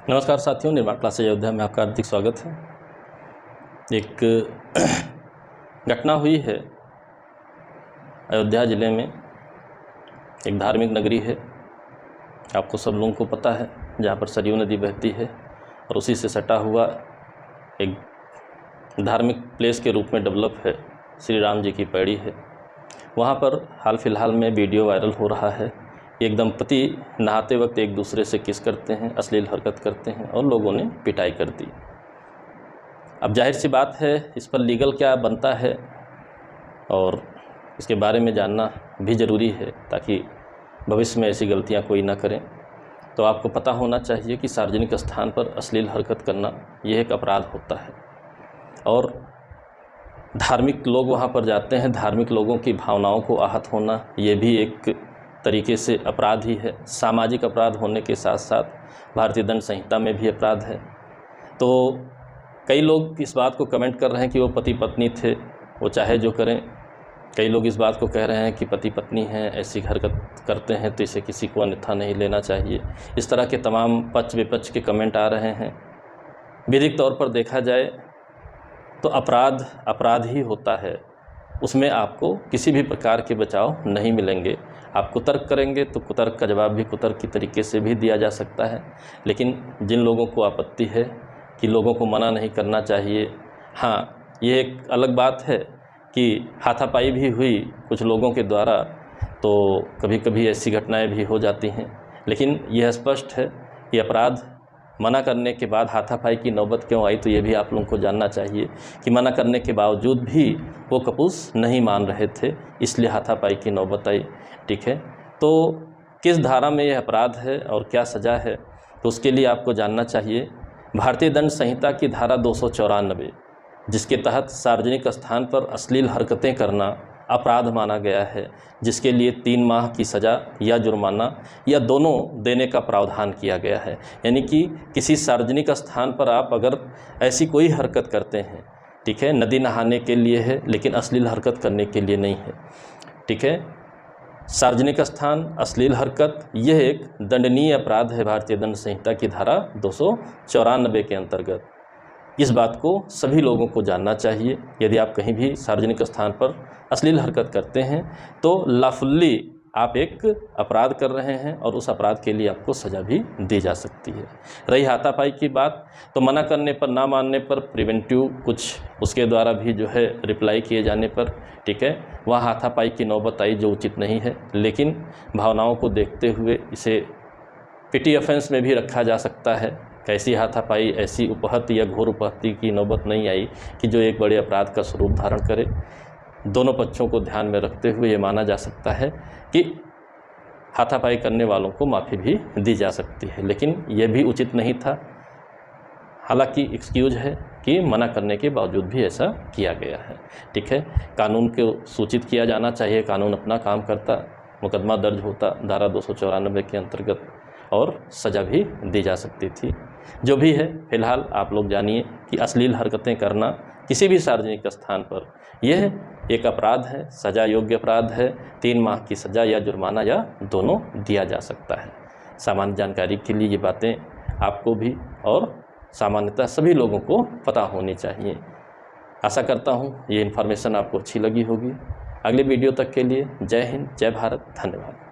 नमस्कार साथियों, निर्माण क्लासेज अयोध्या में आपका हार्दिक स्वागत है। एक घटना हुई है अयोध्या ज़िले में। एक धार्मिक नगरी है, आपको सब लोगों को पता है, जहाँ पर सरयू नदी बहती है और उसी से सटा हुआ एक धार्मिक प्लेस के रूप में डेवलप है, श्री राम जी की पैड़ी है। वहाँ पर हाल फिलहाल में वीडियो वायरल हो रहा है। एक दंपति नहाते वक्त एक दूसरे से किस करते हैं, अश्लील हरकत करते हैं और लोगों ने पिटाई कर दी। अब जाहिर सी बात है, इस पर लीगल क्या बनता है और इसके बारे में जानना भी ज़रूरी है, ताकि भविष्य में ऐसी गलतियां कोई ना करें। तो आपको पता होना चाहिए कि सार्वजनिक स्थान पर अश्लील हरकत करना यह एक अपराध होता है और धार्मिक लोग वहां पर जाते हैं। धार्मिक लोगों की भावनाओं को आहत होना ये भी एक तरीके से अपराध ही है। सामाजिक अपराध होने के साथ साथ भारतीय दंड संहिता में भी अपराध है। तो कई लोग इस बात को कमेंट कर रहे हैं कि वो पति पत्नी थे, वो चाहे जो करें। कई लोग इस बात को कह रहे हैं कि पति पत्नी हैं, ऐसी हरकत करते हैं तो इसे किसी को अन्यथा नहीं लेना चाहिए। इस तरह के तमाम पक्ष विपक्ष के कमेंट आ रहे हैं। विधिक तौर पर देखा जाए तो अपराध अपराध ही होता है, उसमें आपको किसी भी प्रकार के बचाव नहीं मिलेंगे। आप कुतर्क करेंगे तो कुतर्क का जवाब भी कुतर्क की तरीके से भी दिया जा सकता है। लेकिन जिन लोगों को आपत्ति है कि लोगों को मना नहीं करना चाहिए, हाँ, ये एक अलग बात है कि हाथापाई भी हुई कुछ लोगों के द्वारा, तो कभी कभी ऐसी घटनाएं भी हो जाती हैं। लेकिन यह स्पष्ट है कि अपराध मना करने के बाद हाथापाई की नौबत क्यों आई, तो ये भी आप लोगों को जानना चाहिए कि मना करने के बावजूद भी वो कपूस नहीं मान रहे थे, इसलिए हाथापाई की नौबत आई। ठीक है, तो किस धारा में यह अपराध है और क्या सज़ा है, तो उसके लिए आपको जानना चाहिए भारतीय दंड संहिता की धारा 294, जिसके तहत सार्वजनिक स्थान पर अश्लील हरकतें करना अपराध माना गया है, जिसके लिए 3 माह की सज़ा या जुर्माना या दोनों देने का प्रावधान किया गया है। यानी कि किसी सार्वजनिक स्थान पर आप अगर ऐसी कोई हरकत करते हैं, ठीक है, नदी नहाने के लिए है लेकिन अश्लील हरकत करने के लिए नहीं है, ठीक है, सार्वजनिक स्थान अश्लील हरकत, यह एक दंडनीय अपराध है भारतीय दंड संहिता की धारा 294 के अंतर्गत। इस बात को सभी लोगों को जानना चाहिए। यदि आप कहीं भी सार्वजनिक स्थान पर अश्लील हरकत करते हैं तो लॉफुली आप एक अपराध कर रहे हैं और उस अपराध के लिए आपको सज़ा भी दी जा सकती है। रही हाथापाई की बात, तो मना करने पर, ना मानने पर प्रिवेंटिव कुछ उसके द्वारा भी जो है रिप्लाई किए जाने पर, ठीक है, वहाँ हाथापाई की नौबत आई जो उचित नहीं है। लेकिन भावनाओं को देखते हुए इसे पिटी ऑफेंस में भी रखा जा सकता है। कैसी हाथापाई, ऐसी उपहत या घोर उपहति की नौबत नहीं आई कि जो एक बड़े अपराध का स्वरूप धारण करे। दोनों पक्षों को ध्यान में रखते हुए ये माना जा सकता है कि हाथापाई करने वालों को माफ़ी भी दी जा सकती है, लेकिन यह भी उचित नहीं था। हालांकि एक्सक्यूज है कि मना करने के बावजूद भी ऐसा किया गया है। ठीक है, कानून को सूचित किया जाना चाहिए, कानून अपना काम करता, मुकदमा दर्ज होता धारा 294 के अंतर्गत और सज़ा भी दी जा सकती थी। जो भी है, फिलहाल आप लोग जानिए कि अश्लील हरकतें करना किसी भी सार्वजनिक स्थान पर यह एक अपराध है, सज़ा योग्य अपराध है। 3 माह की सज़ा या जुर्माना या दोनों दिया जा सकता है। सामान्य जानकारी के लिए ये बातें आपको भी और सामान्यतः सभी लोगों को पता होनी चाहिए। आशा करता हूँ ये इन्फॉर्मेशन आपको अच्छी लगी होगी। अगले वीडियो तक के लिए जय हिंद, जय भारत, धन्यवाद।